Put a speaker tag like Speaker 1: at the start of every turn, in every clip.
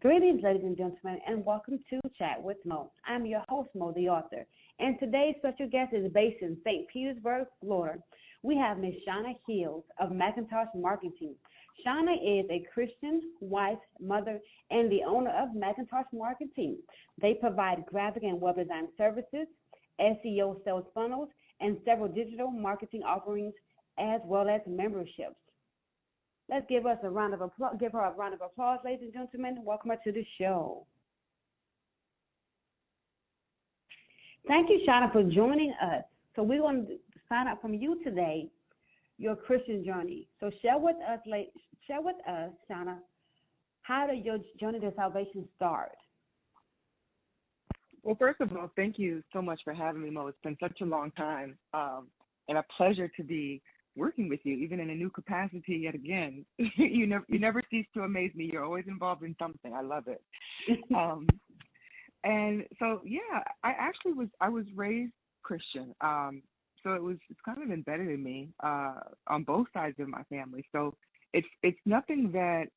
Speaker 1: Greetings, ladies and gentlemen, and welcome to Chat with Mo. I'm your host, Mo, the author, and today's special guest is based in St. Petersburg, Florida. We have Miss Shana Hills of McIntosh Marketing. Shana is a Christian wife, mother, and the owner of McIntosh Marketing. They provide graphic and web design services, SEO sales funnels, and several digital marketing offerings, as well as memberships. Let's give us a round of applause. Give her a round of applause, ladies and gentlemen. Welcome her to the show. Thank you, Shana, for joining us. So we're going to find out from you today your Christian journey. So share with us, Shana, how did your journey to salvation start?
Speaker 2: Well, first of all, thank you so much for having me, Mo. It's been such a long time, and a pleasure to be working with you, even in a new capacity yet again. You never cease to amaze me. You're always involved in something. I love it. And so, yeah, I was raised Christian. So it's kind of embedded in me on both sides of my family. So it's nothing that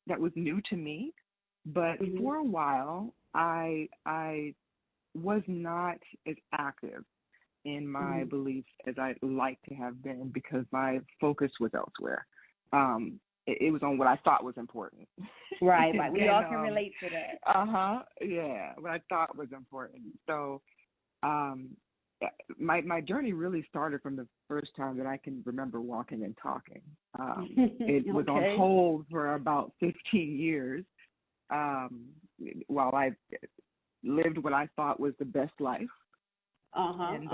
Speaker 2: that was new to me, but for a while I was not as active in my beliefs as I'd like to have been because my focus was elsewhere. It was on what I thought was important.
Speaker 1: Right. We all can relate to that.
Speaker 2: Yeah, what I thought was important. So my journey really started from the first time that I can remember walking and talking. It was on hold for about 15 years while I lived what I thought was the best life. And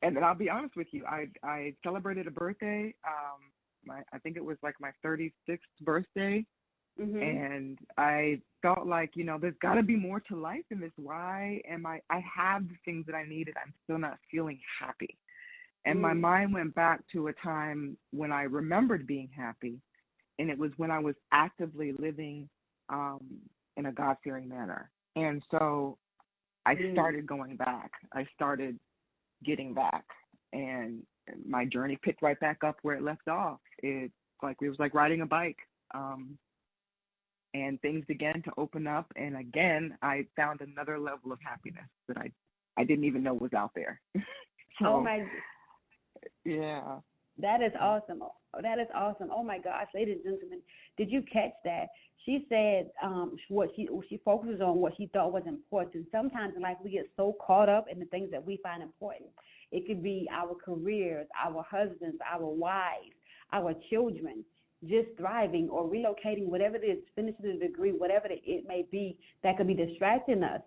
Speaker 2: then I'll be honest with you, I celebrated a birthday. I think it was like my 36th birthday, and I felt like, there's got to be more to life than this. Why am I have the things that I needed? I'm still not feeling happy. And my mind went back to a time when I remembered being happy, and it was when I was actively living in a God-fearing manner. And so I started going back. I started getting back, and my journey picked right back up where it left off. It was like riding a bike, and things began to open up. And again, I found another level of happiness that I didn't even know was out there. So, yeah.
Speaker 1: That is awesome. That is awesome. Oh my gosh, ladies and gentlemen, did you catch that? She said what she focuses on what she thought was important. Sometimes in life we get so caught up in the things that we find important. It could be our careers, our husbands, our wives, our children, just thriving or relocating, whatever it is, finishing a degree, whatever it may be, that could be distracting us,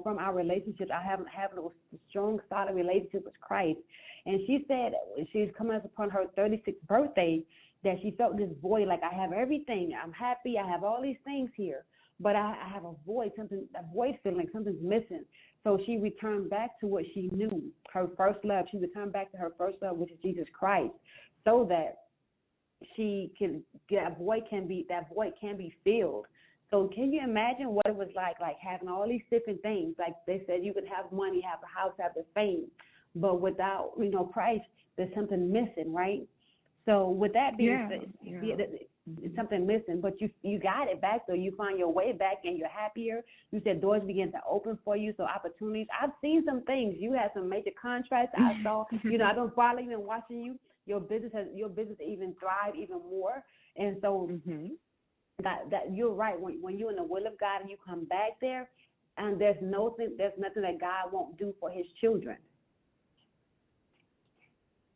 Speaker 1: from our relationships. I haven't had a strong, solid relationship with Christ. And she said she's coming up upon her 36th birthday that she felt this void, like I have everything. I'm happy. I have all these things here, but I have a void feeling like something's missing. So she returned back to what she knew, her first love. She returned back to her first love, which is Jesus Christ, so that she can that void can be filled. So can you imagine what it was like having all these different things? Like they said, you could have money, have a house, have the fame, but without Christ, there's something missing, right? So with that being said, it's something missing, but you got it back, so you find your way back and you're happier. You said doors begin to open for you, so opportunities. I've seen some things. You had some major contracts. I saw, I've been following you and watching you. Your business even thrive even more, and so that you're right. When you're in the will of God and you come back there, and there's nothing that God won't do for His children.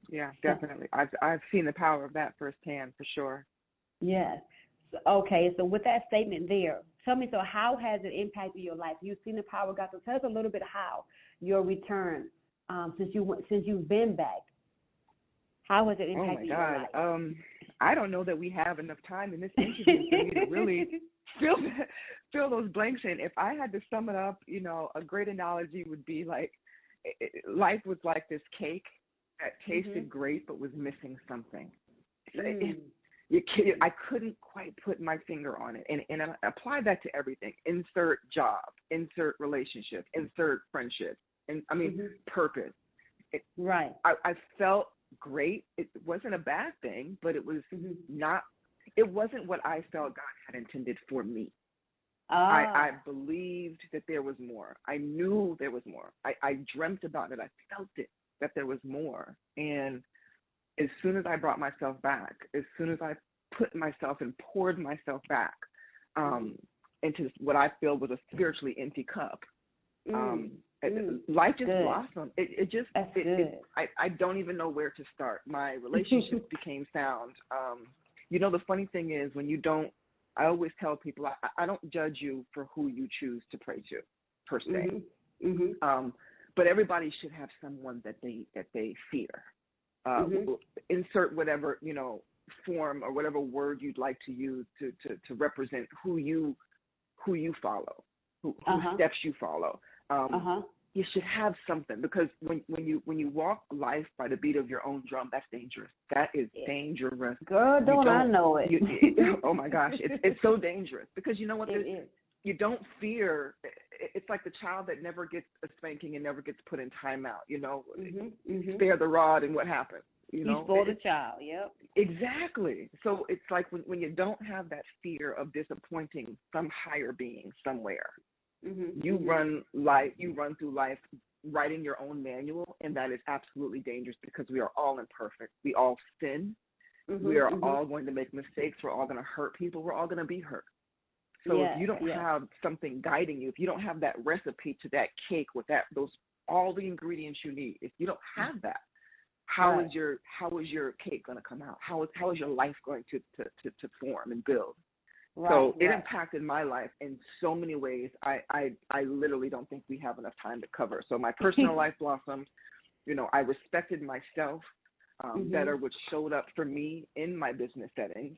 Speaker 2: Yeah, definitely. I've seen the power of that firsthand for sure.
Speaker 1: Yes. Okay. So with that statement there, tell me. So how has it impacted your life? You've seen the power of God. So tell us a little bit how your return since you've been back. How has it impacted your life?
Speaker 2: Oh my God. I don't know that we have enough time in this interview for me to really fill those blanks in. If I had to sum it up, a great analogy would be like life was like this cake that tasted great but was missing something. I couldn't quite put my finger on it. And I apply that to everything. Insert job, insert relationship, insert friendship, and purpose.
Speaker 1: Right.
Speaker 2: I felt great. It wasn't a bad thing, but it was not it wasn't what I felt God had intended for me. I believed that there was more. I knew there was more. I dreamt about it. I felt it, that there was more. And as soon as I brought myself back, as soon as I put myself and poured myself back into what I feel was a spiritually empty cup, life just blossomed. I don't even know where to start. My relationships became sound. The funny thing is, I always tell people, I don't judge you for who you choose to pray to, per se. But everybody should have someone that they fear. Insert whatever form or whatever word you'd like to use to represent who you follow, who steps you follow. You should have something, because when you walk life by the beat of your own drum, that's dangerous. That is dangerous.
Speaker 1: Girl, don't I know it?
Speaker 2: Oh my gosh, it's so dangerous, because you know what? You don't fear. It's like the child that never gets a spanking and never gets put in timeout. Spare the rod, and what happens? You
Speaker 1: spoil the child. Yep.
Speaker 2: Exactly. So it's like when you don't have that fear of disappointing some higher being somewhere. You run through life writing your own manual, and that is absolutely dangerous, because we are all imperfect. We all sin. We are all going to make mistakes. We're all going to hurt people. We're all going to be hurt. So if you don't have something guiding you, if you don't have that recipe to that cake with all the ingredients you need, if you don't have that, how is your cake going to come out? How is your life going to form and build? So it impacted my life in so many ways. I literally don't think we have enough time to cover. So my personal life blossomed. I respected myself better, which showed up for me in my business settings.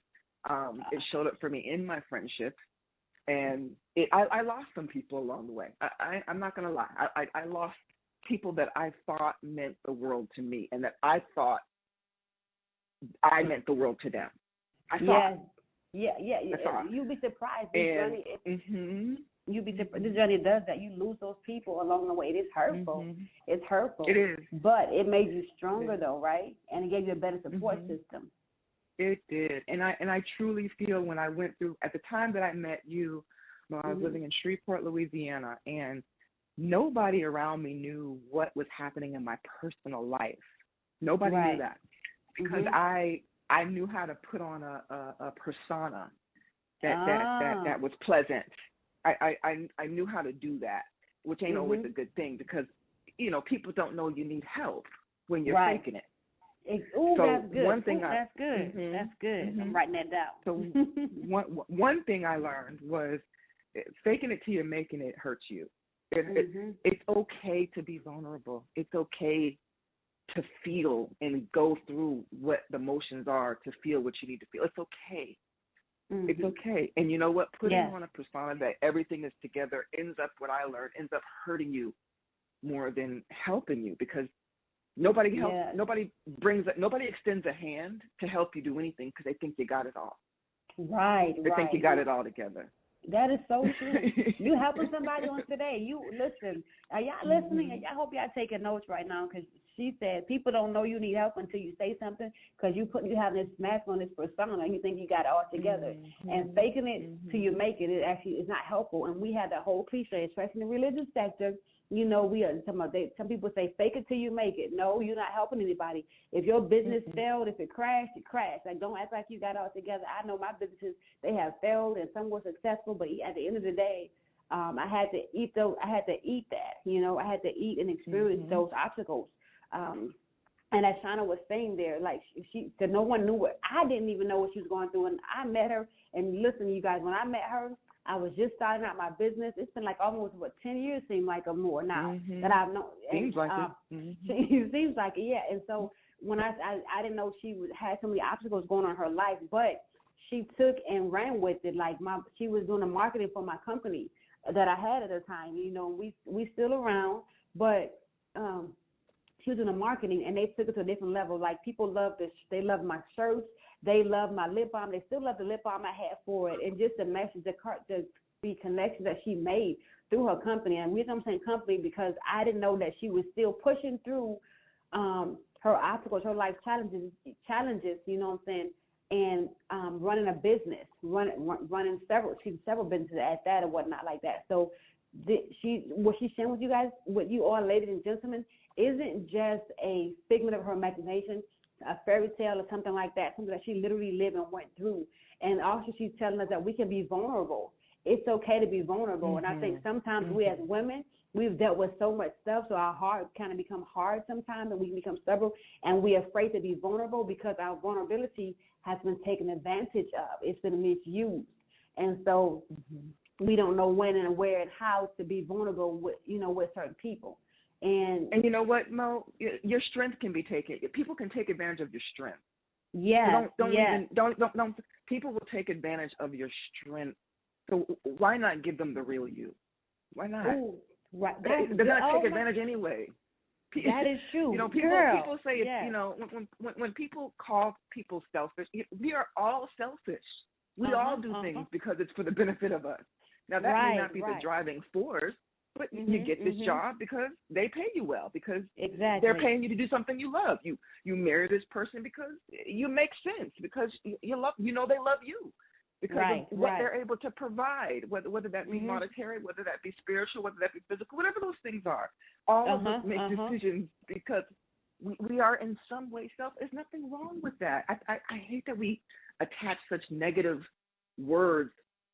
Speaker 2: It showed up for me in my friendships. And I lost some people along the way. I'm not going to lie. I lost people that I thought meant the world to me, and that I thought I meant the world to them. I thought.
Speaker 1: Yeah. You'd be surprised. This journey does that. You lose those people along the way. It is hurtful. It's hurtful.
Speaker 2: It is.
Speaker 1: But it made you stronger, though, right? And it gave you a better support system.
Speaker 2: It did. And I truly feel, when I went through, at the time that I met you, I was living in Shreveport, Louisiana, and nobody around me knew what was happening in my personal life. Nobody knew that, because I knew how to put on a persona that was pleasant. I knew how to do that, which ain't always a good thing, because people don't know you need help when you're faking it.
Speaker 1: So that's good. That's good. I'm writing that down.
Speaker 2: So one thing I learned was, faking it till you're making it hurts you. It's okay to be vulnerable. It's okay to feel and go through what the emotions are, to feel what you need to feel. It's okay. It's okay. And you know what? Putting on a persona that everything is together ends up hurting you more than helping you, because nobody extends a hand to help you do anything, because they think you got it all. They think you got it all together.
Speaker 1: That is so true. You helping somebody on today. You listen. Are y'all listening? I hope y'all taking notes right now, because she said people don't know you need help until you say something, because you have this mask on, this persona, and you think you got it all together. And faking it till you make it, it actually is not helpful. And we have that whole cliche, especially in the religious sector. We are some people say fake it till you make it. No, you're not helping anybody. If your business failed, if it crashed, it crashed. Like, don't act like you got it all together. I know my businesses, they have failed and some were successful, but at the end of the day, I had to eat that. I had to eat and experience those obstacles. And as Shana was saying there, like that no one knew what, I didn't even know what she was going through. And I met her, and listen, you guys, when I met her, I was just starting out my business. It's been like almost 10 years, seem like, or more now that I've known.
Speaker 2: Seems like it.
Speaker 1: It seems like it, yeah. And so when I didn't know she had so many obstacles going on in her life, but she took and ran with it. Like she was doing the marketing for my company that I had at the time. We still around, but she was doing the marketing, and they took it to a different level. Like, people loved this. They loved my shirts. They love my lip balm. They still love the lip balm I had for it. And just the message, the connections that she made through her company. And the reason I'm saying company, because I didn't know that she was still pushing through her obstacles, her life challenges, you know what I'm saying, and running a business, running several businesses at that or whatnot like that. So what she's sharing with you guys, with you all, ladies and gentlemen, isn't just a figment of her imagination, a fairy tale or something like that, something that she literally lived and went through. And also she's telling us that we can be vulnerable. It's okay to be vulnerable. And I think sometimes we as women, we've dealt with so much stuff, so our heart kind of become hard sometimes, and we can become stubborn, and we're afraid to be vulnerable because our vulnerability has been taken advantage of. It's been misused. And so we don't know when and where and how to be vulnerable with, with certain people. And
Speaker 2: you know what, Mo? Your strength can be taken. People can take advantage of your strength.
Speaker 1: Yeah.
Speaker 2: So don't. People will take advantage of your strength. So why not give them the real you? Why not?
Speaker 1: Ooh, right.
Speaker 2: They're gonna take advantage anyway.
Speaker 1: That is true.
Speaker 2: People say when people call people selfish, we are all selfish. We all do things because it's for the benefit of us. Now that may not be the driving force, but you get this job because they pay you well, because they're paying you to do something you love. You marry this person because you make sense, because you love, they love you, because of what they're able to provide, whether that be monetary, whether that be spiritual, whether that be physical, whatever those things are. All of us make decisions because we are in some way self. There's nothing wrong with that. I hate that we attach such negative words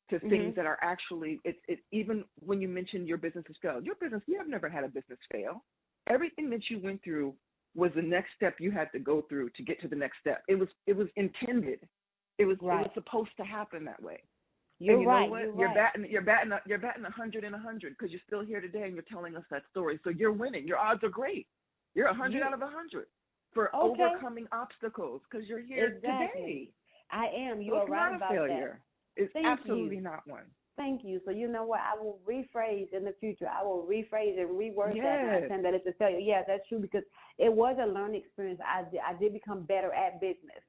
Speaker 2: to things that are actually, it's even when you mentioned your business has failed. Your business, you have never had a business fail. Everything that you went through was the next step you had to go through to get to the next step. It was intended. It was supposed to happen that way.
Speaker 1: You're
Speaker 2: and you
Speaker 1: right.
Speaker 2: know what?
Speaker 1: You're
Speaker 2: batting 100 and 100 because you're still here today and you're telling us that story. So you're winning. Your odds are great. You're 100 out of 100 for overcoming obstacles because you're here today.
Speaker 1: I am. You
Speaker 2: so
Speaker 1: are right about
Speaker 2: failure.
Speaker 1: that.
Speaker 2: It's absolutely not one.
Speaker 1: Thank you. So you know what? I will rephrase in the future. I will rephrase and reword that.
Speaker 2: Yes.
Speaker 1: Not saying that it's a failure. Yes, that's true, because it was a learning experience. I did become better at business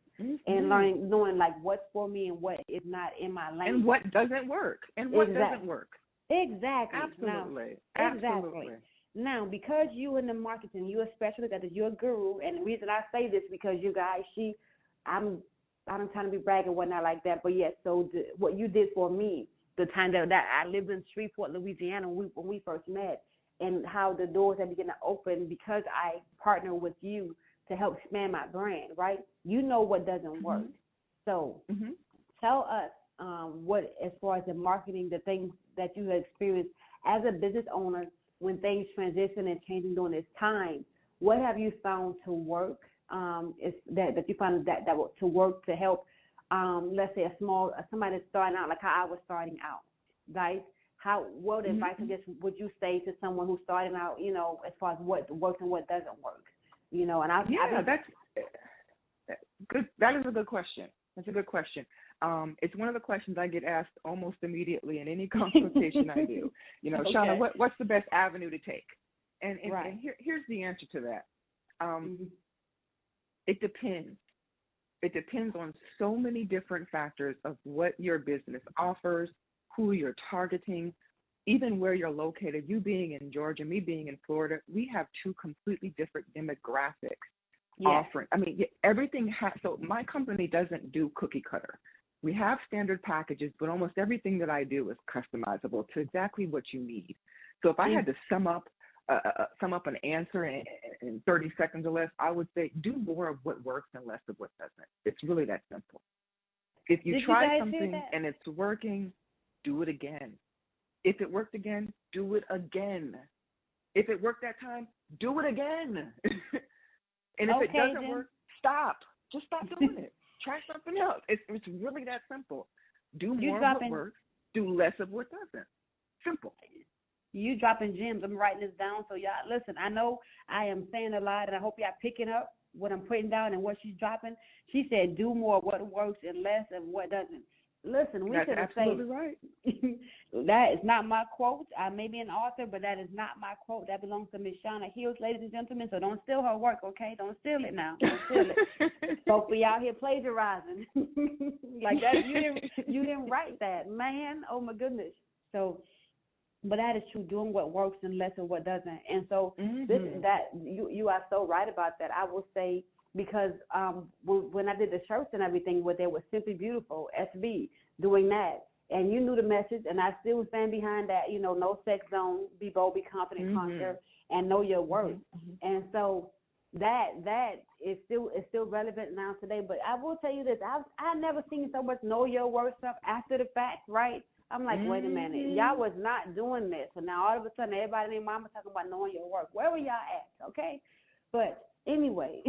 Speaker 1: and knowing like what's for me and what is not in my lane.
Speaker 2: And what doesn't work. And what doesn't work.
Speaker 1: Exactly.
Speaker 2: Absolutely.
Speaker 1: Now,
Speaker 2: Absolutely.
Speaker 1: Now, because you in the marketing, you're a specialist, that is, you're a guru, and the reason I say this because you guys, I'm trying to be bragging, whatnot like that, but yes, so what you did for me, the time that I lived in Shreveport, Louisiana, when we first met, and how the doors have begun to open because I partnered with you to help expand my brand, right? You know what doesn't work. So tell us what, as far as the marketing, the things that you have experienced as a business owner when things transition and changing during this time, what have you found to work? Is that you found that to work to help, let's say somebody that's starting out, like how I was starting out, right? What advice I guess would you say to someone who's starting out, as far as what works and what doesn't work,
Speaker 2: that's good. That is a good question. That's a good question. It's one of the questions I get asked almost immediately in any consultation I do. Shana, what's the best avenue to take? And here's the answer to that. It depends. It depends on so many different factors of what your business offers, who you're targeting, even where you're located. You being in Georgia, me being in Florida, we have two completely different demographics offering. I mean, everything has, so my company doesn't do cookie cutter. We have standard packages, but almost everything that I do is customizable to exactly what you need. So if I had to sum up an answer in 30 seconds or less, I would say do more of what works and less of what doesn't. It's really that simple. If you try something and it's working, do it again. If it worked again, do it again. If it worked that time, do it again. And if it doesn't work, stop. Just stop doing it. Try something else. It's really that simple. Do more of what works, do less of what doesn't. Simple.
Speaker 1: You dropping gems. I'm writing this down. So y'all, listen, I know I am saying a lot, and I hope y'all picking up what I'm putting down and what she's dropping. She said, do more of what works and less of what doesn't. Listen, we should have said,
Speaker 2: absolutely right.
Speaker 1: That is not my quote. I may be an author, but that is not my quote. That belongs to Miss Shana Hills, ladies and gentlemen. So don't steal her work, okay? Don't steal it now. Don't steal it. Folks be out here plagiarizing like that. You didn't write that, man. Oh my goodness. So, but that is true. Doing what works and less of what doesn't. And so you are so right about that. I will say because when I did the shirts and everything, where they were Simply Beautiful, SB, doing that. And you knew the message, and I still stand behind that, no sex zone, be bold, be confident, conquer, and know your worth. And so that is still relevant now today. But I will tell you this, I've never seen so much know your worth stuff after the fact, right? I'm like, wait a minute, y'all was not doing this. So now all of a sudden everybody and their mama talking about knowing your worth. Where were y'all at, okay? But anyway.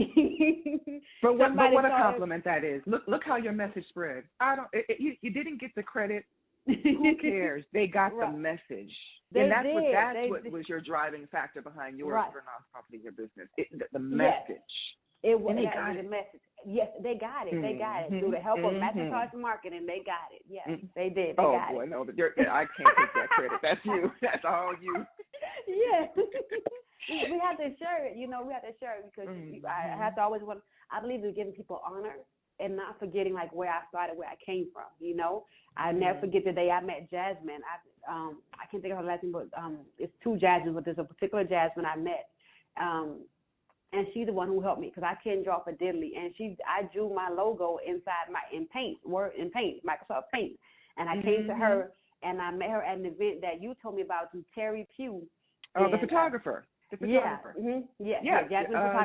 Speaker 2: but what a compliment that is. Look how your message spread. You didn't get the credit. Who cares? They got the message. And that's what was your driving factor behind your nonprofit, your business. The message.
Speaker 1: It was the message. Yes, they got it. They got it through the help of McIntosh marketing. They got it. Yes, they did. They got it.
Speaker 2: No, I can't take that credit. That's you. That's all you.
Speaker 1: Yeah. We have to share it. We have to share it because I have to always want. I believe in giving people honor and not forgetting like where I started, where I came from. I never forget the day I met Jasmine. I can't think of her last name, but it's two Jasmines, but there's a particular Jasmine I met. And she's the one who helped me because I couldn't draw for diddly. And I drew my logo inside in paint, Microsoft Paint. And I came to her and I met her at an event that you told me about through Terry Pugh.
Speaker 2: Oh, the photographer. The photographer.
Speaker 1: Yeah.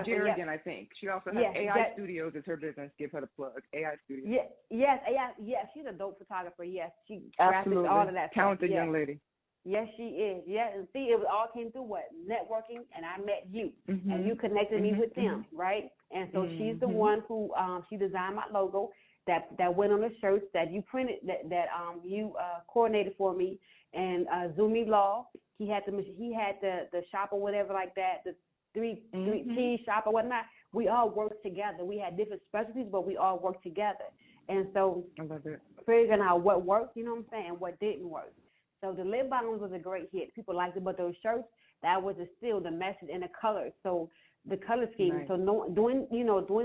Speaker 2: Jerry again, I think. She also has AI Studios as her business. Give her the plug. AI Studios.
Speaker 1: Yes, she's a dope photographer. Yes, she
Speaker 2: absolutely
Speaker 1: graphics, all of that.
Speaker 2: Talented young lady.
Speaker 1: Yes, she is. Yeah, and see, it all came through networking, and I met you, and you connected me with them, right? And so she's the one who she designed my logo that went on the shirts that you printed, that you coordinated for me, and Zumi Law. He had the shop or whatever like that, the three T shop or whatnot. We all worked together. We had different specialties, but we all worked together. And so
Speaker 2: I love it.
Speaker 1: Figuring out what worked, you know what I'm saying, and what didn't work. So the lip balms was a great hit. People liked it, but those shirts, that was still the message and the colors. So the color scheme. Right. So doing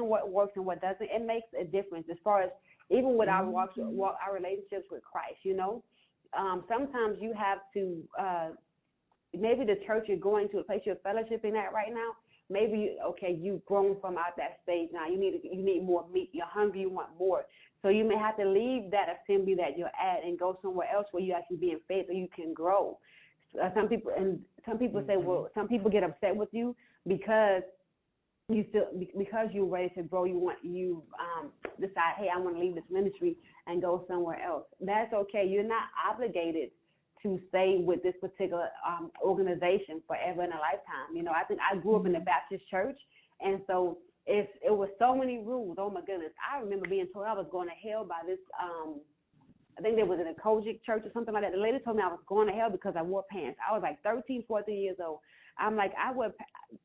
Speaker 1: what works and what doesn't, it makes a difference as far as even with our relationships with Christ. Sometimes you have to maybe the church you're going to, a place you're fellowshipping at right now. Maybe you've grown from out that stage now. You need more meat. You're hungry. You want more. So you may have to leave that assembly that you're at and go somewhere else where you actually being fed so you can grow. Some people say, well, some people get upset with you because you're ready to grow. You decide, hey, I want to leave this ministry and go somewhere else. That's okay. You're not obligated to stay with this particular organization forever in a lifetime. I think I grew up in the Baptist church, and so it was so many rules. Oh my goodness! I remember being told I was going to hell by this. I think there was in a Kojic church or something like that. The lady told me I was going to hell because I wore pants. I was like 13, 14 years old. I'm like,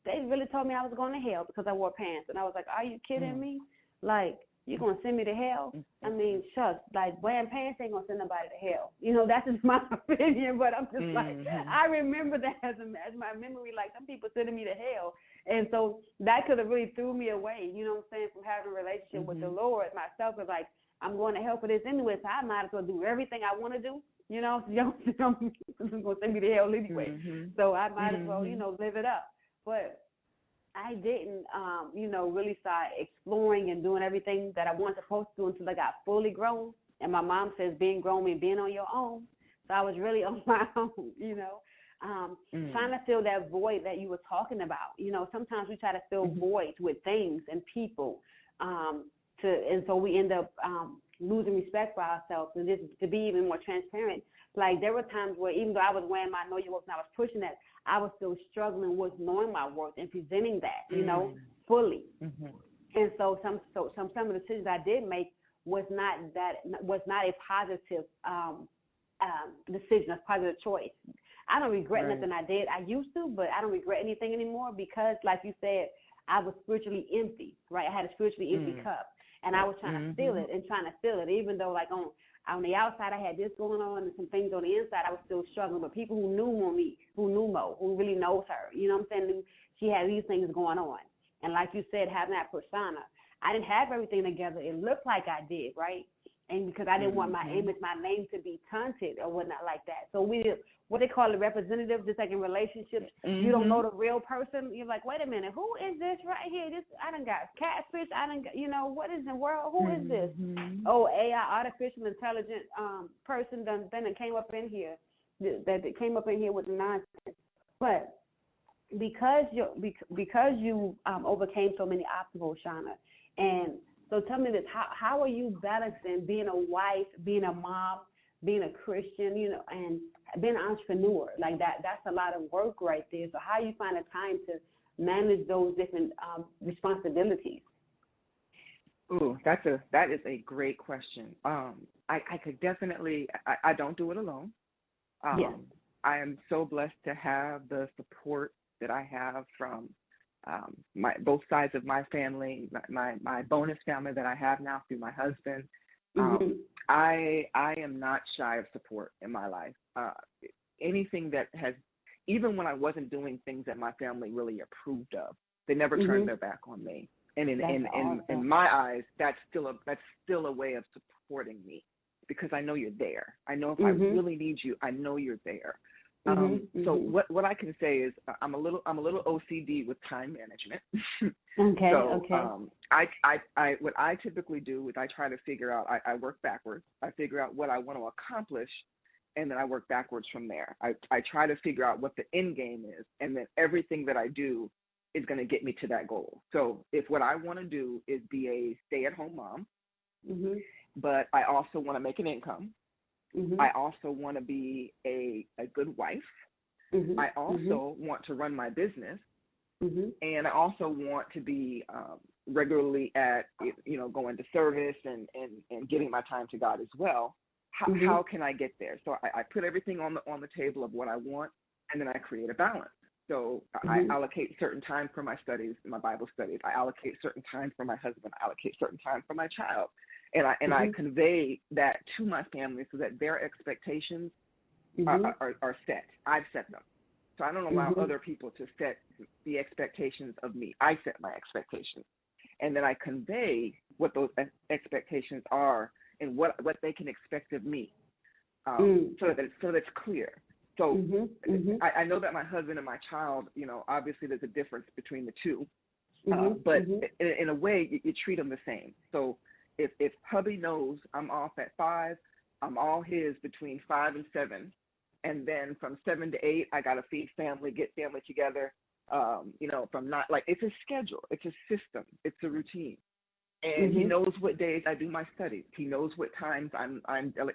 Speaker 1: they really told me I was going to hell because I wore pants, and I was like, are you kidding me? Like, you're going to send me to hell? I mean, shucks, like, wearing pants ain't going to send nobody to hell. That's just my opinion, but I'm just like, I remember that as my memory, like, some people sending me to hell. And so that could have really threw me away, you know what I'm saying, from having a relationship with the Lord. Myself was like, I'm going to hell for this anyway, so I might as well do everything I want to do. So you're going to send me to hell anyway. So I might as well, live it up. But I didn't, really start exploring and doing everything that I wasn't supposed to do until I got fully grown. And my mom says being grown means being on your own. So I was really on my own, trying to fill that void that you were talking about. Sometimes we try to fill voids with things and people, and so we end up losing respect for ourselves. And just to be even more transparent, like there were times where even though I was wearing my Know Your Worth and I was pushing that, I was still struggling with knowing my worth and presenting that, fully. And so some of the decisions I did make was not a positive decision, a positive choice. I don't regret nothing I did. I used to, but I don't regret anything anymore because, like you said, I was spiritually empty, right? I had a spiritually empty cup, and I was trying to fill it, even though, like, on the outside I had this going on and some things on the inside I was still struggling. But people who knew me, who knew Mo, who really knows her, you know what I'm saying, knew she had these things going on. And like you said, having that persona, I didn't have everything together. It looked like I did, right? And because I didn't want my image, my name to be taunted or whatnot like that. So we what they call a representative, just like in relationships. You don't know the real person. You're like, wait a minute, who is this right here? This I done got catfish. I done got, what is in the world? Who is this? Oh, AI, artificial intelligent person done came up in here. That came up in here with nonsense. But because you overcame so many obstacles, Shana, and so tell me this: how are you balancing being a wife, being a mom, being a Christian, and being an entrepreneur? Like that's a lot of work right there. So how you find the time to manage those different responsibilities?
Speaker 2: Ooh, that is a great question. I could definitely. I don't do it alone.
Speaker 1: Yes.
Speaker 2: I am so blessed to have the support that I have from both sides of my family, my bonus family that I have now through my husband. I am not shy of support in my life. Anything that has, even when I wasn't doing things that my family really approved of, they never turned their back on me. And in my eyes, that's still a way of supporting me, because I know you're there. I know if I really need you, I know you're there. So what I can say is I'm a little OCD with time management.
Speaker 1: Okay.
Speaker 2: So
Speaker 1: okay.
Speaker 2: I what I typically do is I try to figure out. I work backwards. I figure out what I want to accomplish, and then I work backwards from there. I try to figure out what the end game is, and then everything that I do is going to get me to that goal. So if what I want to do is be a stay-at-home mom, but I also want to make an income. I also want to be a good wife. I also want to run my business, and I also want to be regularly at going to service and giving my time to God as well. How can I get there? So I put everything on the table of what I want, and then I create a balance. So I allocate certain time for my studies, my Bible studies. I allocate certain time for my husband. I allocate certain time for my child. And I convey that to my family so that their expectations are set. I've set them. So I don't allow other people to set the expectations of me. I set my expectations. And then I convey what those expectations are and what they can expect of me, so that it's clear. So I know that my husband and my child, obviously there's a difference between the two, but in a way you treat them the same. So if hubby knows I'm off at 5, I'm all his between 5 and 7, and then from 7 to 8 I gotta feed family, get family together. From not like it's a schedule, it's a system, it's a routine, and he knows what days I do my studies. He knows what times I'm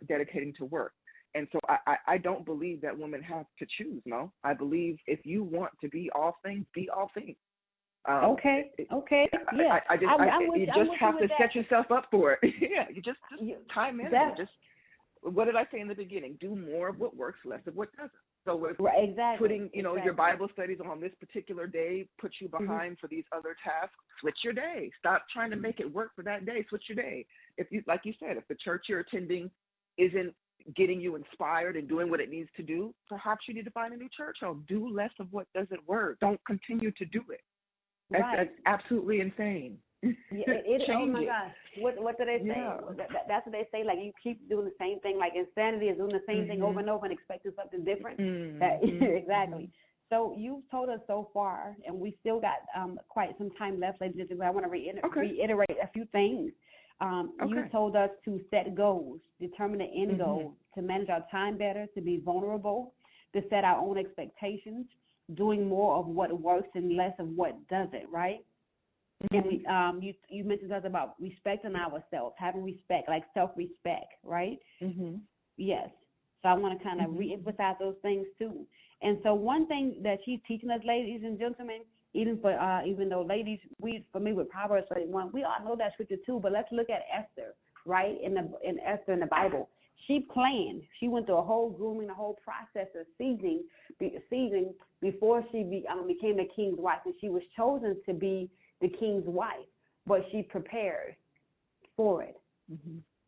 Speaker 2: dedicating to work. And so I don't believe that women have to choose. No, I believe if you want to be all things, be all things.
Speaker 1: Okay. Yeah.
Speaker 2: You just have to set yourself up for it. Yeah. You just time management. Just what did I say in the beginning? Do more of what works, less of what doesn't. So if putting your Bible studies on this particular day puts you behind for these other tasks, switch your day. Stop trying to make it work for that day. Switch your day. If you, like you said, if the church you're attending isn't getting you inspired and doing what it needs to do, perhaps you need to find a new church home. Do less of what doesn't work. Don't continue to do it. That's absolutely insane.
Speaker 1: Oh my gosh, what do they say? Yeah. That's what they say. Like you keep doing the same thing. Like insanity is doing the same thing over and over and expecting something different. Exactly. So you've told us so far, and we still got quite some time left, ladies and gentlemen. I want to reiterate a few things. You told us to set goals, determine the end goal, to manage our time better, to be vulnerable, to set our own expectations, doing more of what works and less of what doesn't, right? And you mentioned us about respecting ourselves, having respect, like self-respect, right? Yes. So I want to kind of reemphasize those things too. And so one thing that she's teaching us, ladies and gentlemen, even though ladies, we familiar with Proverbs 31, we all know that scripture too. But let's look at Esther, right? In Esther in the Bible, she planned. She went through a whole grooming, a whole process of seasoning before she became the king's wife, and she was chosen to be the king's wife. But she prepared for it.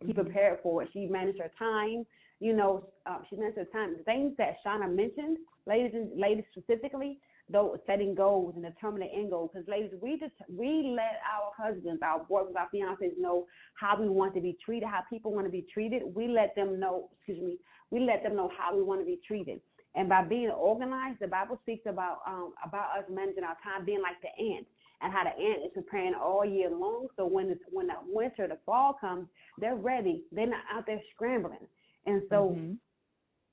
Speaker 1: She prepared for it. She managed her time. She managed her time. The things that Shana mentioned, ladies specifically, though, setting goals and determining the end goal. Because ladies, we let our husbands, our boyfriends, our fiancés know how we want to be treated, how people want to be treated. We let them know how we want to be treated. And by being organized, the Bible speaks about us managing our time being like the ant, and how the ant is preparing all year long. So when the winter, the fall comes, they're ready. They're not out there scrambling. And so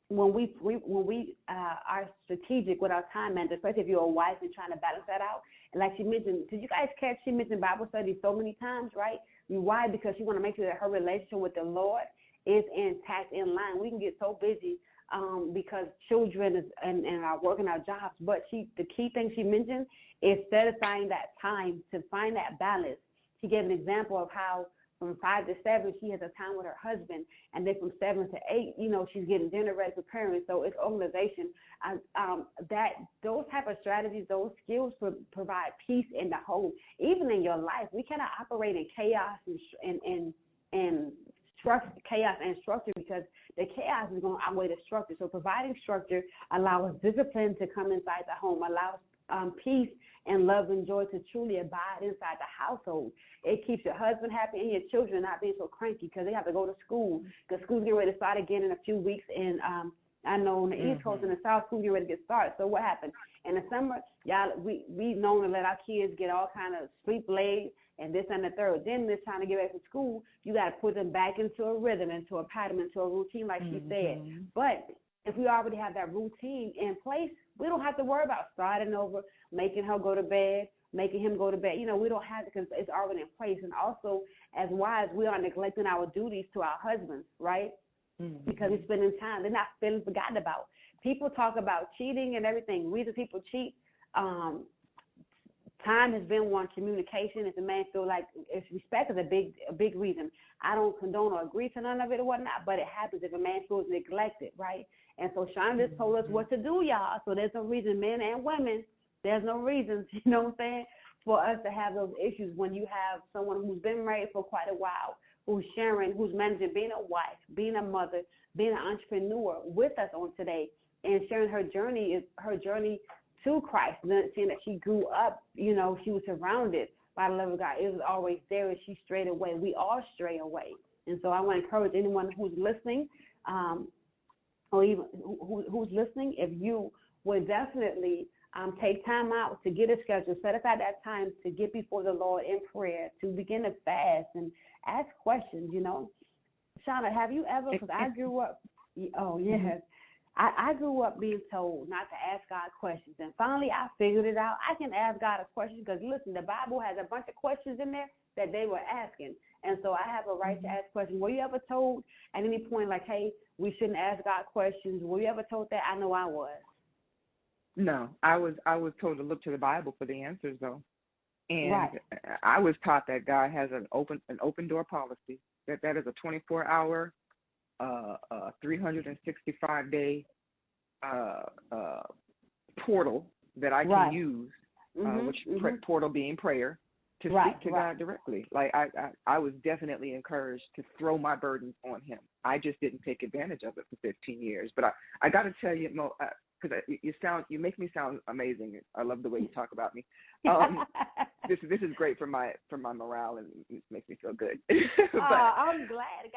Speaker 1: when we are strategic with our time management, especially if you're a wife and trying to balance that out, and like she mentioned, did you guys catch she mentioned Bible study so many times, right? Why? Because she want to make sure that her relationship with the Lord is intact, in line. We can get so busy because children and our work and our jobs, but the key thing she mentioned is satisfying that time to find that balance. She gave an example of how from 5 to 7 she has a time with her husband, and then from 7 to 8, she's getting dinner ready, preparing. So it's organization. That those type of strategies, those skills provide peace in the home, even in your life. We cannot operate in chaos and chaos and structure, because the chaos is going to outweigh the structure. So providing structure allows discipline to come inside the home, allows peace and love and joy to truly abide inside the household. It keeps your husband happy and your children not being so cranky because they have to go to school, because school's getting ready to start again in a few weeks. And I know on the East Coast and the South, school's getting ready to get started. So what happened? In the summer, y'all, we known to let our kids get all kind of sleep late and this and the third. Then this time to get back to school, you got to put them back into a rhythm, into a pattern, into a routine, like she said. But if we already have that routine in place, we don't have to worry about starting over, making her go to bed, making him go to bed. We don't have to, because it's already in place. And also, as wives, we are neglecting our duties to our husbands, right? Because we're spending time. They're not feeling forgotten about. People talk about cheating and everything. Reason people cheat, time has been one. Communication. If a man feel like respect is a big reason. I don't condone or agree to none of it or whatnot, but it happens if a man feels neglected, right? And so Shana just told us what to do, y'all. So there's no reason, men and women, there's no reasons, you know what I'm saying, for us to have those issues when you have someone who's been married for quite a while, who's sharing, who's managing being a wife, being a mother, being an entrepreneur with us on today, and sharing her journey to Christ, seeing that she grew up, she was surrounded by the love of God. It was always there, and she strayed away. We all stray away. And so I want to encourage anyone who's listening, or even who's listening, if you would definitely take time out to get a schedule, set aside that time to get before the Lord in prayer, to begin to fast and ask questions, Shana, have you ever, because I grew up, I grew up being told not to ask God questions, and finally I figured it out. I can ask God a question because, listen, the Bible has a bunch of questions in there that they were asking, and so I have a right to ask questions. Were you ever told at any point, like, hey, we shouldn't ask God questions? Were you ever told that? I know I was.
Speaker 2: No, I was told to look to the Bible for the answers, though, and I was taught that God has an open door policy. That is a 24-hour. 365-day portal that I can use, which portal being prayer, to speak to God directly. Like I was definitely encouraged to throw my burdens on Him. I just didn't take advantage of it for 15 years. But I got to tell you, Mo, because you make me sound amazing. I love the way you talk about me. This is great for my morale, and it makes me feel good. But
Speaker 1: I'm glad.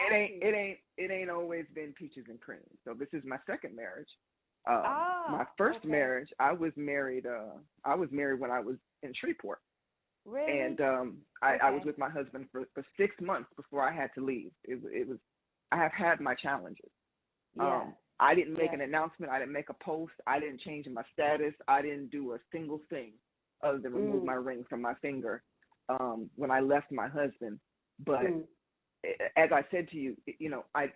Speaker 2: It ain't always been peaches and cream. So this is my second marriage. My first marriage, I was married when I was in Shreveport.
Speaker 1: Really?
Speaker 2: And I was with my husband for 6 months before I had to leave. It was I have had my challenges.
Speaker 1: Yeah.
Speaker 2: I didn't make an announcement. I didn't make a post. I didn't change my status. I didn't do a single thing other than remove my ring from my finger when I left my husband. But as I said to you, I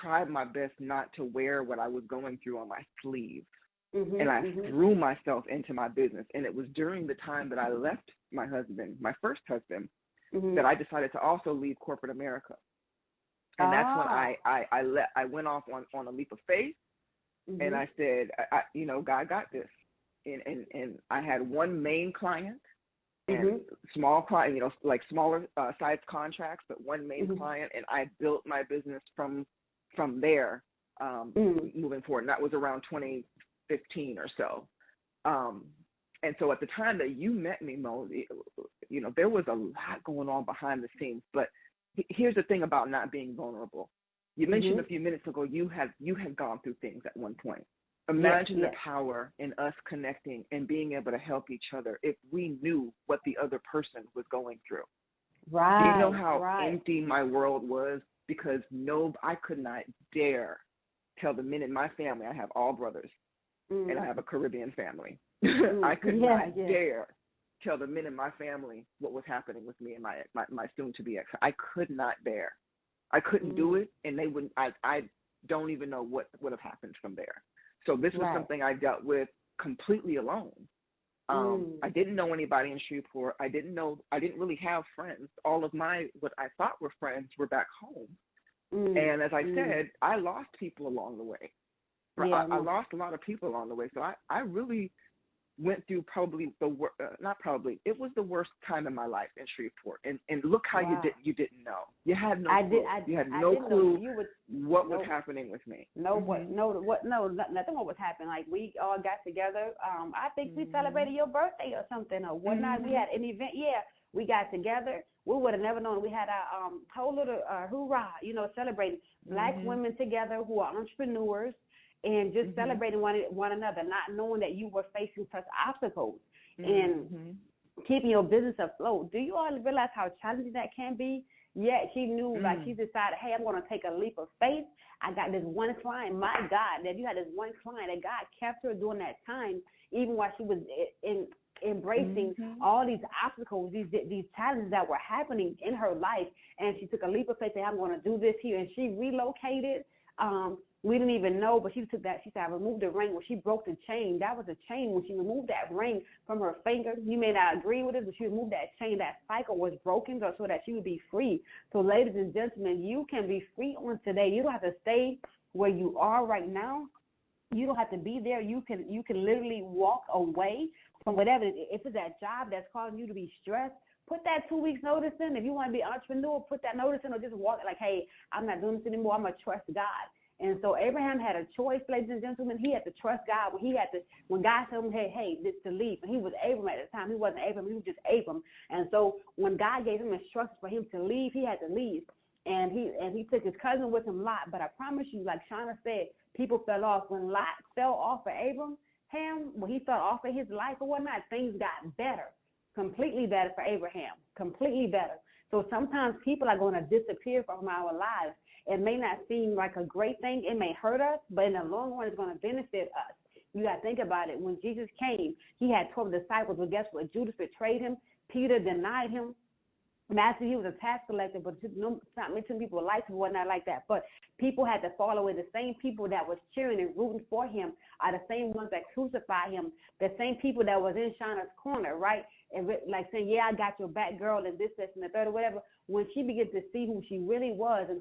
Speaker 2: tried my best not to wear what I was going through on my sleeve. And I threw myself into my business. And it was during the time that I left my husband, my first husband, that I decided to also leave corporate America. And that's when I went off on a leap of faith, and I said, God got this. And I had one main client and small client, like smaller size contracts, but one main client, and I built my business from there moving forward. And that was around 2015 or so. And so at the time that you met me, Mo, there was a lot going on behind the scenes, but here's the thing about not being vulnerable. You mentioned a few minutes ago you had gone through things at one point. Imagine the power in us connecting and being able to help each other if we knew what the other person was going through.
Speaker 1: Right.
Speaker 2: Do you know how empty my world was? Because I could not dare tell the men in my family, I have all brothers, and I have a Caribbean family. I could not dare tell the men in my family what was happening with me and my soon-to-be ex. I could not dare. I couldn't do it, and they wouldn't. I don't even know what would have happened from there. So this was something I dealt with completely alone. I didn't know anybody in Shreveport. I didn't really have friends. All of what I thought were friends were back home. And as I said, I lost people along the way. I lost a lot of people along the way. So I really went through probably it was the worst time in my life in Shreveport. And look how you didn't know. You had no clue. You had no clue what was happening with me.
Speaker 1: Nothing what was happening. Like, we all got together. I think we celebrated your birthday or something or whatnot. We had an event. Yeah, we got together. We would have never known. We had our whole little hoorah, celebrating Black women together who are entrepreneurs, and just celebrating one another, not knowing that you were facing such obstacles and keeping your business afloat. Do you all realize how challenging that can be? Yet she knew, like, she decided, hey, I'm going to take a leap of faith. I got this one client. My God, that you had this one client, that God kept her during that time, even while she was embracing all these obstacles, these challenges that were happening in her life. And she took a leap of faith, saying, I'm going to do this here. And she relocated. We didn't even know, but she took that. She said, I removed the ring when she broke the chain. That was a chain. When she removed that ring from her finger, you may not agree with it, but she removed that chain. That cycle was broken so that she would be free. So, ladies and gentlemen, you can be free on today. You don't have to stay where you are right now. You don't have to be there. You can literally walk away from whatever. If it's that job that's causing you to be stressed, put that 2 weeks notice in. If you want to be an entrepreneur, put that notice in, or just walk like, hey, I'm not doing this anymore. I'm going to trust God. And so Abraham had a choice, ladies and gentlemen. He had to trust God. When God told him, hey, this to leave. And he was Abram at the time. He wasn't Abram. He was just Abram. And so when God gave him instructions for him to leave, he had to leave. And he took his cousin with him, Lot. But I promise you, like Shana said, people fell off. When Lot fell off for Abraham, when he fell off of his life or whatnot, things got better, completely better for Abraham, completely better. So sometimes people are going to disappear from our lives. It may not seem like a great thing. It may hurt us, but in the long run, it's going to benefit us. You got to think about it. When Jesus came, he had 12 disciples. But guess what? Judas betrayed him. Peter denied him. Matthew, he was a tax collector, but not many people liked him, whatnot like that. But people had to follow it. The same people that was cheering and rooting for him are the same ones that crucified him. The same people that was in Shana's corner, right? And like saying, yeah, I got your back, girl, and this, and the third, or whatever. When she began to see who she really was and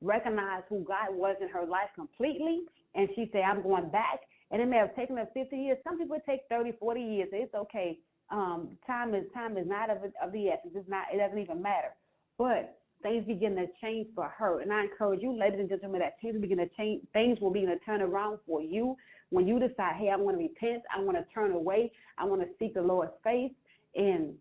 Speaker 1: recognize who God was in her life completely, and she said, I'm going back. And it may have taken her 50 years. Some people take 30, 40 years. It's okay. Time is not of the essence. It's not. It doesn't even matter. But things begin to change for her, and I encourage you, ladies and gentlemen, that things begin to change. Things will begin to turn around for you when you decide, hey, I want to repent. I want to turn away. I want to seek the Lord's face and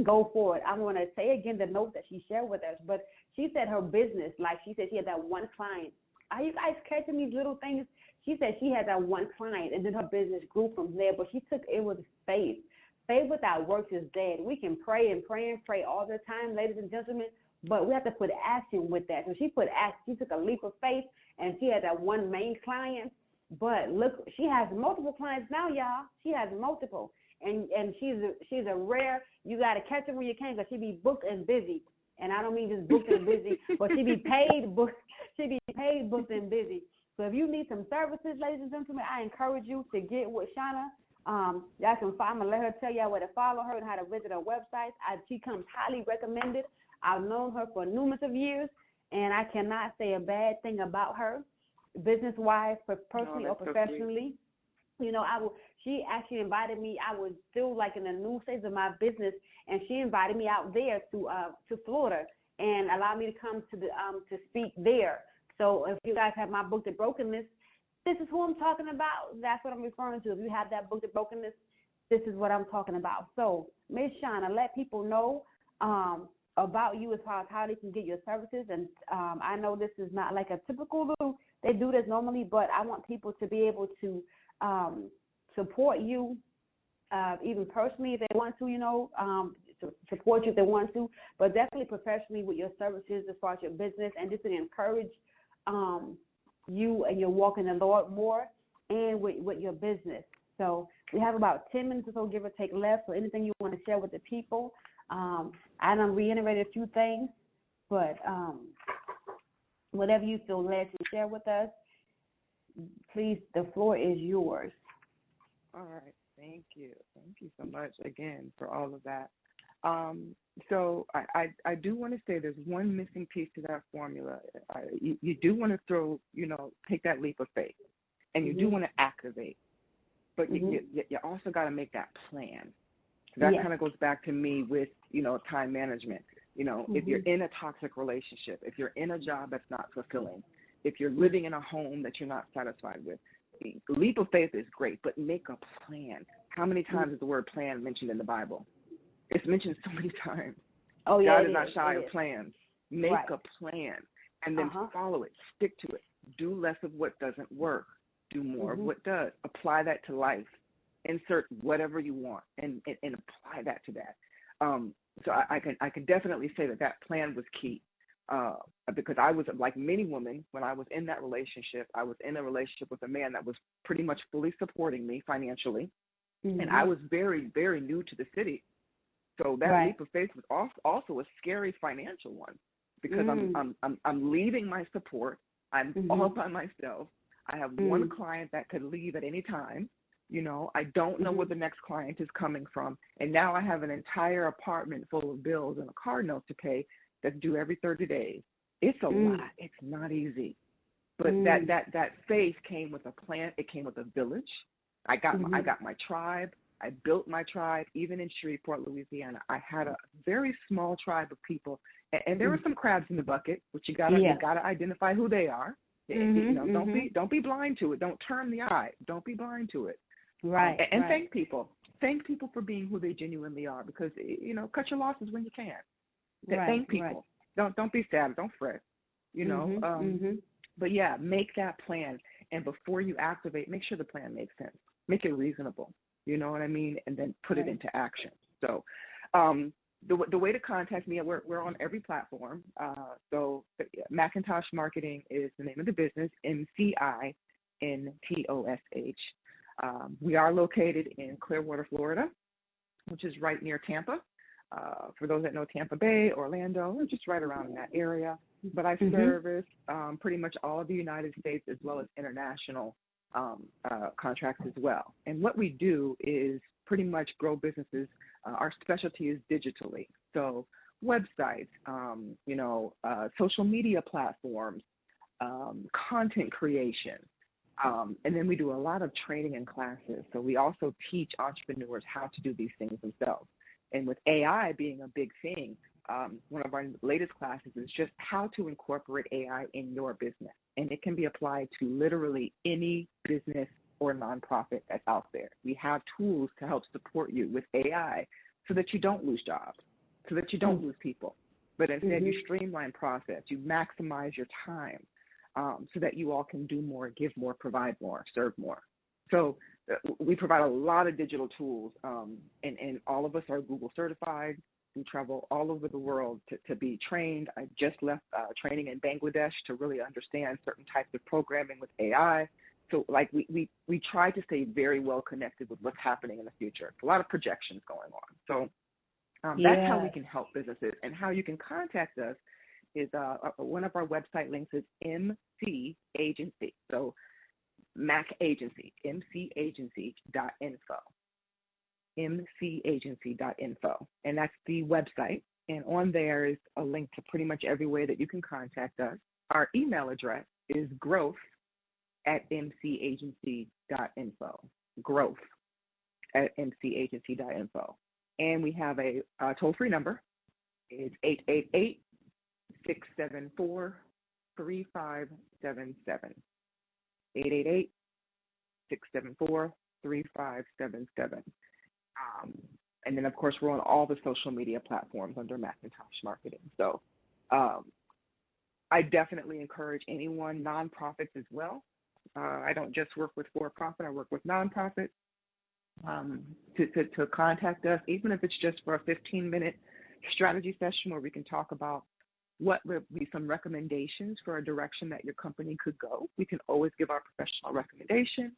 Speaker 1: go forward. I want to say again the note that she shared with us. But she said her business, like she said, she had that one client. Are you guys catching these little things? She said she had that one client, and then her business grew from there. But it was faith. Faith without works is dead. We can pray and pray and pray all the time, ladies and gentlemen, but we have to put action with that. So she put action. She took a leap of faith, and she had that one main client. But look, she has multiple clients now, y'all. She has multiple, and she's a rare. You got to catch her when you can, because she be booked and busy. And I don't mean just booked and busy, but she be paid booked. She be paid booked and busy. So if you need some services, ladies and gentlemen, I encourage you to get with Shana. Y'all can find her. Let her tell y'all where to follow her and how to visit her website. She comes highly recommended. I've known her for numerous of years, and I cannot say a bad thing about her, business-wise, personally or professionally. You know, she actually invited me. I was still like in the new stage of my business, and she invited me out there to Florida and allowed me to come to speak there. So if you guys have my book, The Brokenness, this is who I'm talking about. That's what I'm referring to. If you have that book, The Brokenness, this is what I'm talking about. So, Ms. Shana, let people know about you as far as how they can get your services. And I know this is not like a typical little they do this normally, but I want people to be able to support you, even personally if they want to, to support you if they want to, but definitely professionally with your services as far as your business, and just to encourage you and your walk in the Lord more, and with your business. So we have about 10 minutes or so, give or take, left. So anything you want to share with the people? I done reiterated a few things, but whatever you feel led to share with us, please, the floor is yours.
Speaker 2: All right. Thank you. Thank you so much again for all of that. So I do want to say there's one missing piece to that formula. You do want to take that leap of faith, and you do want to activate, but you also got to make that plan. That kind of goes back to me with, time management. If you're in a toxic relationship, if you're in a job that's not fulfilling, if you're living in a home that you're not satisfied with, leap of faith is great, but make a plan. How many times is the word plan mentioned in the Bible? It's mentioned so many times.
Speaker 1: Oh, yeah,
Speaker 2: God is not shy of plans. Make a plan and then follow it. Stick to it. Do less of what doesn't work. Do more of what does. Apply that to life. Insert whatever you want and apply that to that. So I can definitely say that plan was key, because I was, like many women, when I was in that relationship, I was in a relationship with a man that was pretty much fully supporting me financially, and I was very, very new to the city. So that leap of faith was also a scary financial one, because I'm leaving my support. I'm all by myself. I have one client that could leave at any time. I don't know where the next client is coming from. And now I have an entire apartment full of bills and a car note to pay that's due every 30 days. It's a lot. It's not easy. But that faith came with a plan. It came with a village. I got my tribe. I built my tribe. Even in Shreveport, Louisiana, I had a very small tribe of people. And there were some crabs in the bucket, which you gotta identify who they are. Don't be blind to it. Don't turn the eye. Don't be blind to it.
Speaker 1: Right.
Speaker 2: And thank people. Thank people for being who they genuinely are, because cut your losses when you can. Thank people. Don't be sad. Don't fret. But yeah, make that plan, and before you activate, make sure the plan makes sense. Make it reasonable. You know what I mean? And then put it into action. So, the way to contact me, we're on every platform. So McIntosh Marketing is the name of the business. McIntosh. We are located in Clearwater, Florida, which is right near Tampa. For those that know Tampa Bay, Orlando, we're just right around in that area. But I service pretty much all of the United States as well as international contracts as well. And what we do is pretty much grow businesses. Our specialty is digitally. So websites, social media platforms, content creation. And then we do a lot of training and classes. So we also teach entrepreneurs how to do these things themselves. And with AI being a big thing, one of our latest classes is just how to incorporate AI in your business. And it can be applied to literally any business or nonprofit that's out there. We have tools to help support you with AI so that you don't lose jobs, so that you don't lose people, but instead you streamline process, you maximize your time, so that you all can do more, give more, provide more, serve more. So we provide a lot of digital tools, and all of us are Google certified. We travel all over the world to be trained. I just left training in Bangladesh to really understand certain types of programming with AI. So we try to stay very well connected with what's happening in the future. A lot of projections going on. So that's how we can help businesses. And how you can contact us is one of our website links is MC Agency. So Mac Agency, mcagency.info. mcagency.info. And that's the website. And on there is a link to pretty much every way that you can contact us. Our email address is growth@mcagency.info. growth@mcagency.info. And we have a toll-free number. It's 888-674-3577. 888-674-3577. And then, of course, we're on all the social media platforms under McIntosh Marketing. So I definitely encourage anyone, nonprofits as well. I don't just work with for-profit, I work with nonprofits, to contact us, even if it's just for a 15-minute strategy session where we can talk about what would be some recommendations for a direction that your company could go. We can always give our professional recommendation.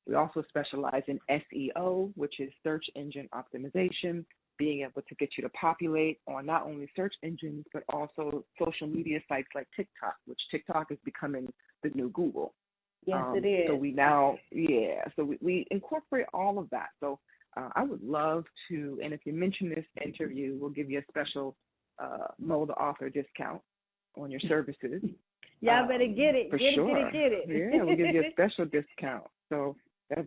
Speaker 2: We also specialize in SEO, which is search engine optimization, being able to get you to populate on not only search engines, but also social media sites like TikTok, which TikTok is becoming the new Google.
Speaker 1: Yes, it is.
Speaker 2: So we incorporate all of that. So I would love to, and if you mention this interview, we'll give you a special Mo the author discount on your services.
Speaker 1: Y'all better get it.
Speaker 2: For sure. Get it. Yeah, we'll give you a special discount. So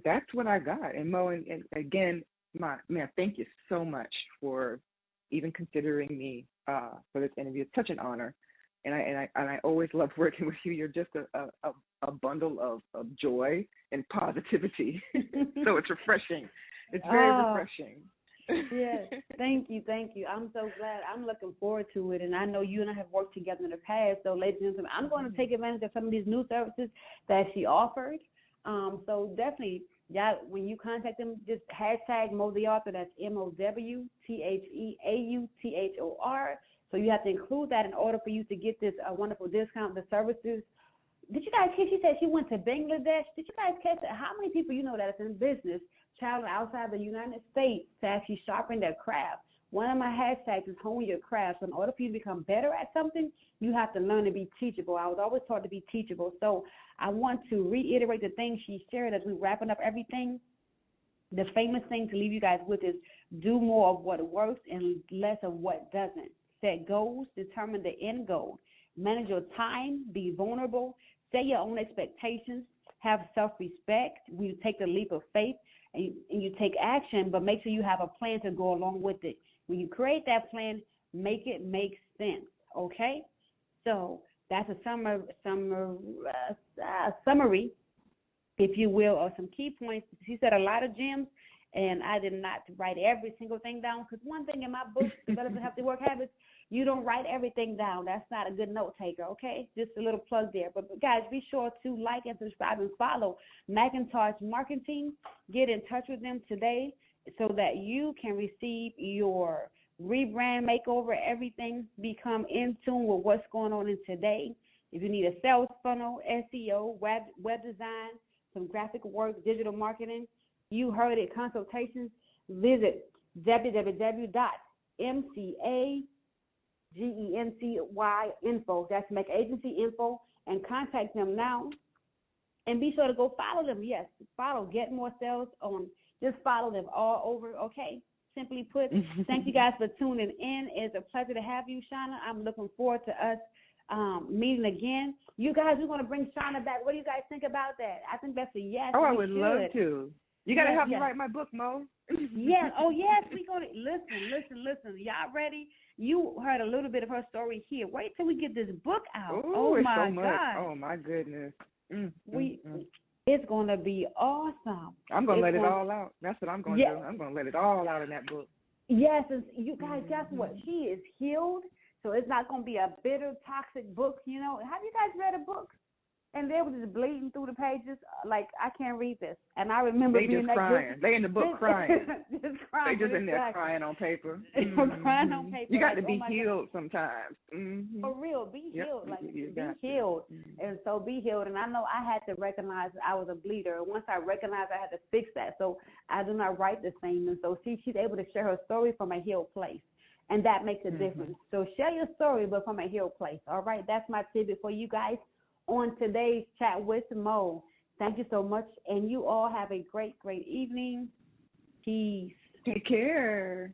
Speaker 2: that's what I got. And Mo, and again, thank you so much for even considering me for this interview. It's such an honor. And I always love working with you. You're just a bundle of joy and positivity. So it's refreshing. It's very refreshing.
Speaker 1: Yes, thank you. I'm so glad. I'm looking forward to it, and I know you and I have worked together in the past. So, ladies and gentlemen, I'm going to take advantage of some of these new services that she offered. So definitely, y'all, when you contact them, just hashtag Mo the Author. That's MOWTHEAUTHOR. So you have to include that in order for you to get this wonderful discount. The services. Did you guys hear? She said she went to Bangladesh. Did you guys catch that? How many people you know that is in business traveling outside the United States to actually sharpen their craft? One of my hashtags is hone your craft. So in order for you to become better at something, you have to learn to be teachable. I was always taught to be teachable. So I want to reiterate the things she shared as we're wrapping up everything. The famous thing to leave you guys with is do more of what works and less of what doesn't. Set goals, determine the end goal. Manage your time, be vulnerable, set your own expectations, have self-respect. You take the leap of faith and you take action, but make sure you have a plan to go along with it. When you create that plan, make it make sense, okay? So that's a summary, if you will, of some key points. She said a lot of gems, and I did not write every single thing down, because one thing in my book, Developing Healthy Work Habits, you don't write everything down. That's not a good note taker, okay? Just a little plug there. But guys, be sure to like and subscribe and follow McIntosh Marketing. Get in touch with them today so that you can receive your rebrand makeover, everything, become in tune with what's going on in today. If you need a sales funnel, SEO, web design, some graphic work, digital marketing, you heard it, consultations, visit www.mcagency.info. That's Make Agency Info, and contact them now. And be sure to go follow them. Yes, follow, get more sales on. Just follow them all over, okay? Simply put, thank you guys for tuning in. It's a pleasure to have you, Shana. I'm looking forward to us meeting again. You guys, we're going to bring Shana back. What do you guys think about that? I think that's a yes.
Speaker 2: Oh, I would love to. You got to help me write my book, Mo.
Speaker 1: Yes. Oh, yes. We're going to listen. Y'all ready? You heard a little bit of her story here. Wait till we get this book out.
Speaker 2: Ooh,
Speaker 1: oh, my
Speaker 2: so much.
Speaker 1: God.
Speaker 2: Oh, my goodness.
Speaker 1: It's going to be awesome.
Speaker 2: I'm going to let it all out. That's what I'm going to do. I'm going to let it all out in that book.
Speaker 1: Yes. And you guys, guess what? She is healed. So it's not going to be a bitter, toxic book, you know. Have you guys read a book? And they were just bleeding through the pages like, I can't read this. And I remember
Speaker 2: they
Speaker 1: being
Speaker 2: just
Speaker 1: that
Speaker 2: crying.
Speaker 1: good.
Speaker 2: They in the book crying.
Speaker 1: Just crying.
Speaker 2: They just in there crying on paper.
Speaker 1: Crying on paper.
Speaker 2: You got to be healed sometimes.
Speaker 1: For real, be healed. Like, be
Speaker 2: healed.
Speaker 1: And so be healed. And I know I had to recognize I was a bleeder. Once I recognized, I had to fix that. So I do not write the same. And so she's able to share her story from a healed place. And that makes a difference. So share your story, but from a healed place. All right, that's my tidbit for you guys on today's Chat with Mo. Thank you so much, and you all have a great, great evening. Peace.
Speaker 2: Take care.